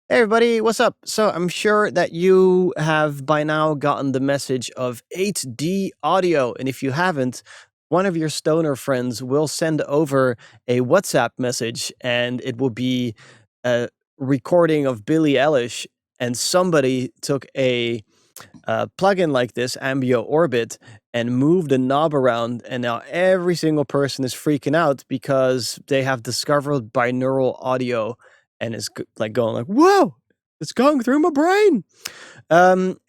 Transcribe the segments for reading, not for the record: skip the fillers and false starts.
Hey everybody, what's up? So I'm sure that you have by now gotten the message of 8D audio, and if you haven't, one of your stoner friends will send over a WhatsApp message, and it will be a recording of Billie Eilish, and somebody took a plugin like this, Ambeo Orbit, and moved the knob around, and now every single person is freaking out because they have discovered binaural audio, and it's like going like, "Whoa, it's going through my brain."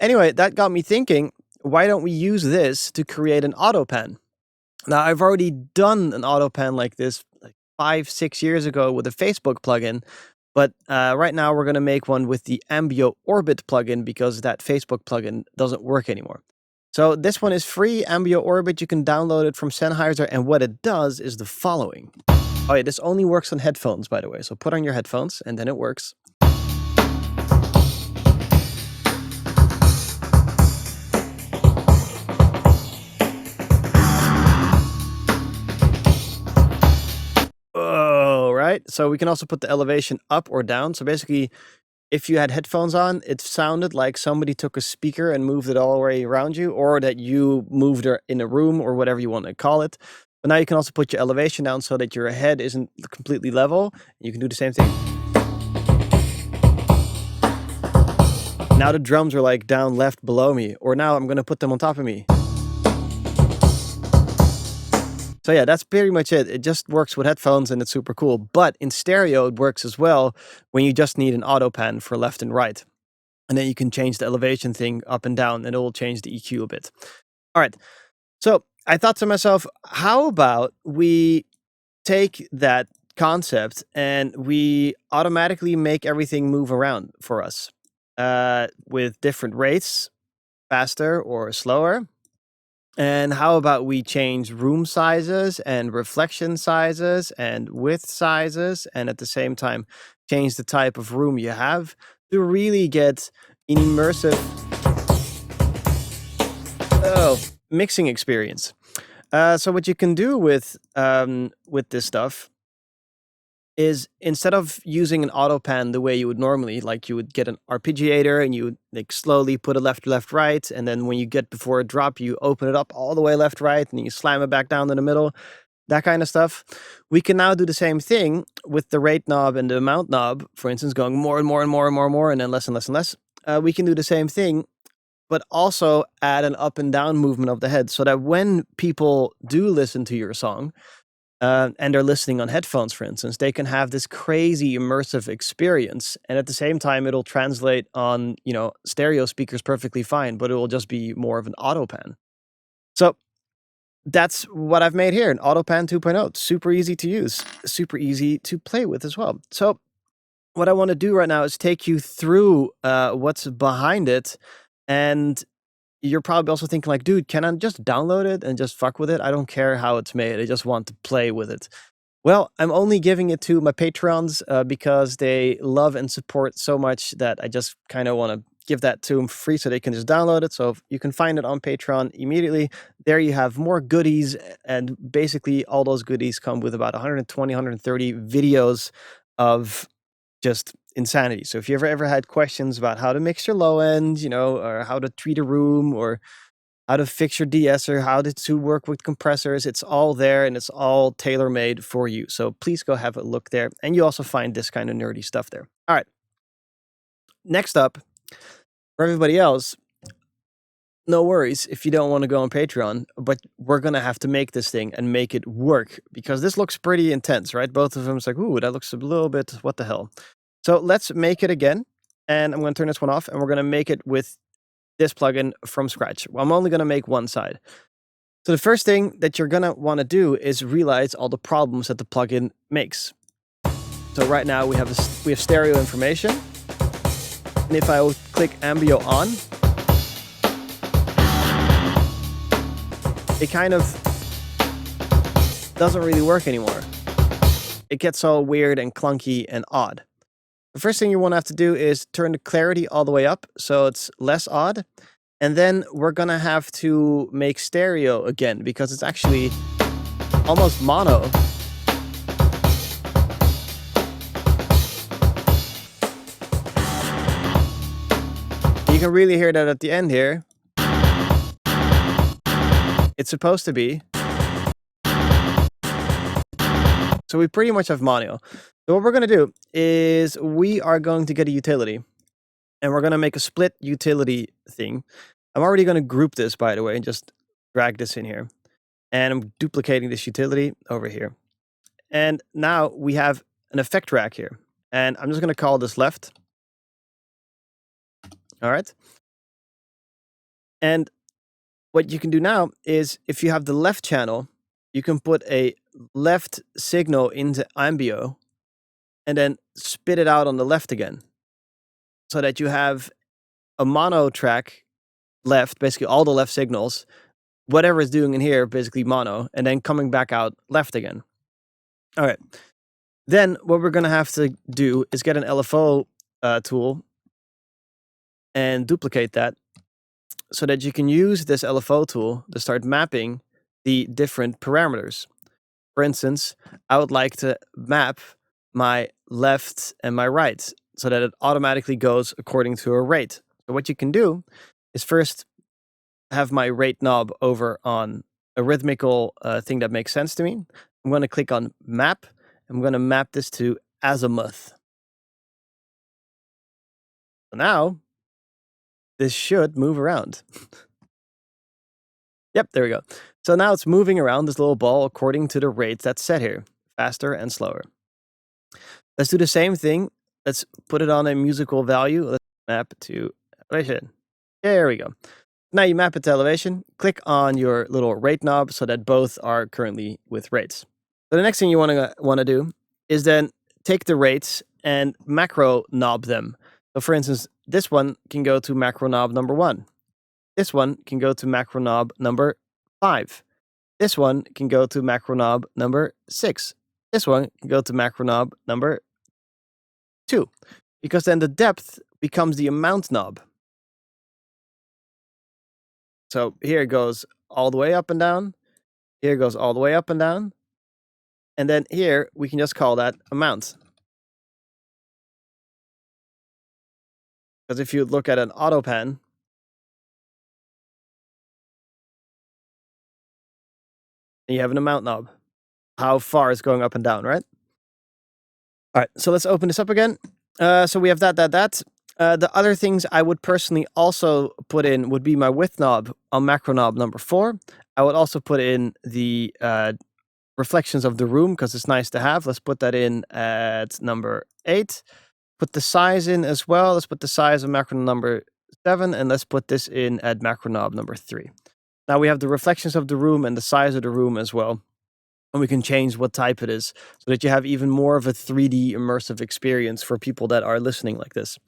Anyway, that got me thinking, why don't we use this to create an auto pen? Now, I've already done an auto pen like this like 5, 6 years ago with a Facebook plugin, but right now we're going to make one with the Ambeo Orbit plugin because that Facebook plugin doesn't work anymore. So this one is free, Ambeo Orbit. You can download it from Sennheiser, and what it does is the following. Oh yeah, this only works on headphones, by the way. So put on your headphones, and then it works. Oh, right. So we can also put the elevation up or down. So basically, if you had headphones on, it sounded like somebody took a speaker and moved it all the way around you, or that you moved it in a room, or whatever you want to call it. But now you can also put your elevation down so that your head isn't completely level. You can do the same thing. Now the drums are like down left below me, or now I'm going to put them on top of me. So yeah, that's pretty much it. It just works with headphones and it's super cool. But in stereo, it works as well when you just need an auto pan for left and right. And then you can change the elevation thing up and down, and it will change the EQ a bit. All right. So I thought to myself, how about we take that concept and we automatically make everything move around for us with different rates, faster or slower. And how about we change room sizes and reflection sizes and width sizes, and at the same time change the type of room you have to really get an immersive mixing experience. So what you can do with this stuff is, instead of using an auto pan the way you would normally, like you would get an arpeggiator and you would like slowly put a left, left, right, and then when you get before a drop, you open it up all the way left, right, and then you slam it back down in the middle, that kind of stuff. We can now do the same thing with the rate knob and the amount knob, for instance, going more and more and more and more and more, and then less and less and less. We can do the same thing, but also add an up and down movement of the head, so that when people do listen to your song, and they're listening on headphones, for instance, they can have this crazy immersive experience. And at the same time, it'll translate on, stereo speakers perfectly fine, but it will just be more of an auto pan. So that's what I've made here, an auto pan 2.0. Super easy to use, super easy to play with as well. So what I want to do right now is take you through what's behind it. And you're probably also thinking like, dude, can I just download it and just fuck with it? I don't care how it's made. I just want to play with it. Well, I'm only giving it to my patrons because they love and support so much that I just kind of want to give that to them for free so they can just download it. So you can find it on Patreon immediately. There you have more goodies, and basically all those goodies come with about 120, 130 videos of just insanity. So if you ever had questions about how to mix your low end, or how to treat a room, or how to fix your de-esser, how to work with compressors, it's all there and it's all tailor-made for you. So please go have a look there. And you also find this kind of nerdy stuff there. All right. Next up, for everybody else, no worries if you don't want to go on Patreon, but we're going to have to make this thing and make it work, because this looks pretty intense, right? Both of them, it's like, ooh, that looks a little bit, what the hell? So let's make it again. And I'm going to turn this one off, and we're going to make it with this plugin from scratch. Well, I'm only going to make one side. So the first thing that you're going to want to do is realize all the problems that the plugin makes. So right now we have stereo information. And if I will click Ambeo on, it kind of doesn't really work anymore. It gets all weird and clunky and odd. The first thing you want to have to do is turn the clarity all the way up so it's less odd. And then we're going to have to make stereo again, because it's actually almost mono. can really hear that at the end here. It's supposed to be. So we pretty much have mono. So what we're going to do is we are going to get a utility. And we're going to make a split utility thing. I'm already going to group this, by the way, and just drag this in here. And I'm duplicating this utility over here. And now we have an effect rack here. And I'm just going to call this left. All right. And what you can do now is if you have the left channel, you can put a left signal into Ambeo and then spit it out on the left again. So that you have a mono track left, basically all the left signals, whatever it's doing in here, basically mono, and then coming back out left again. All right. Then what we're going to have to do is get an LFO tool and duplicate that so that you can use this LFO tool to start mapping the different parameters. For instance, I would like to map my left and my right so that it automatically goes according to a rate. So what you can do is first have my rate knob over on a rhythmical thing that makes sense to me. I'm going to click on map. I'm going to map this to azimuth. So now this should move around. Yep, there we go. So now it's moving around this little ball according to the rates that's set here, faster and slower. Let's do the same thing. Let's put it on a musical value. Let's map to elevation. There we go. Now you map it to elevation. Click on your little rate knob so that both are currently with rates. So the next thing you want to do is then take the rates and macro knob them. So for instance, this one can go to macro knob number 1. This one can go to macro knob number 5. This one can go to macro knob number 6. This one can go to macro knob number 2. Because then the depth becomes the amount knob. So here it goes all the way up and down. Here it goes all the way up and down. And then here, we can just call that amount. Because if you look at an auto pan, you have an amount knob. How far it's going up and down, right? All right, so let's open this up again. So we have that. The other things I would personally also put in would be my width knob on macro knob number 4. I would also put in the reflections of the room because it's nice to have. Let's put that in at number 8. Put the size in as well. Let's put the size of macro number 7, and let's put this in at macro knob number 3. Now we have the reflections of the room and the size of the room as well. And we can change what type it is so that you have even more of a 3D immersive experience for people that are listening like this.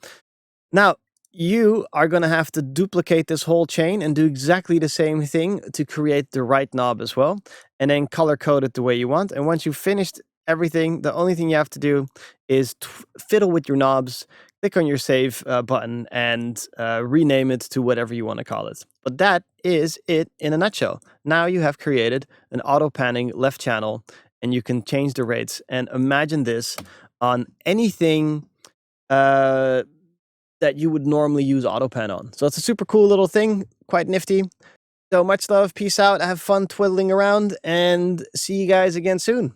Now, you are going to have to duplicate this whole chain and do exactly the same thing to create the right knob as well, and then color code it the way you want. And once you've finished everything, the only thing you have to do is fiddle with your knobs, click on your save button, and rename it to whatever you want to call it. But that is it in a nutshell. Now you have created an auto panning left channel, and you can change the rates. And imagine this on anything that you would normally use AutoPan on. So it's a super cool little thing, quite nifty. So much love, peace out, have fun twiddling around, and see you guys again soon.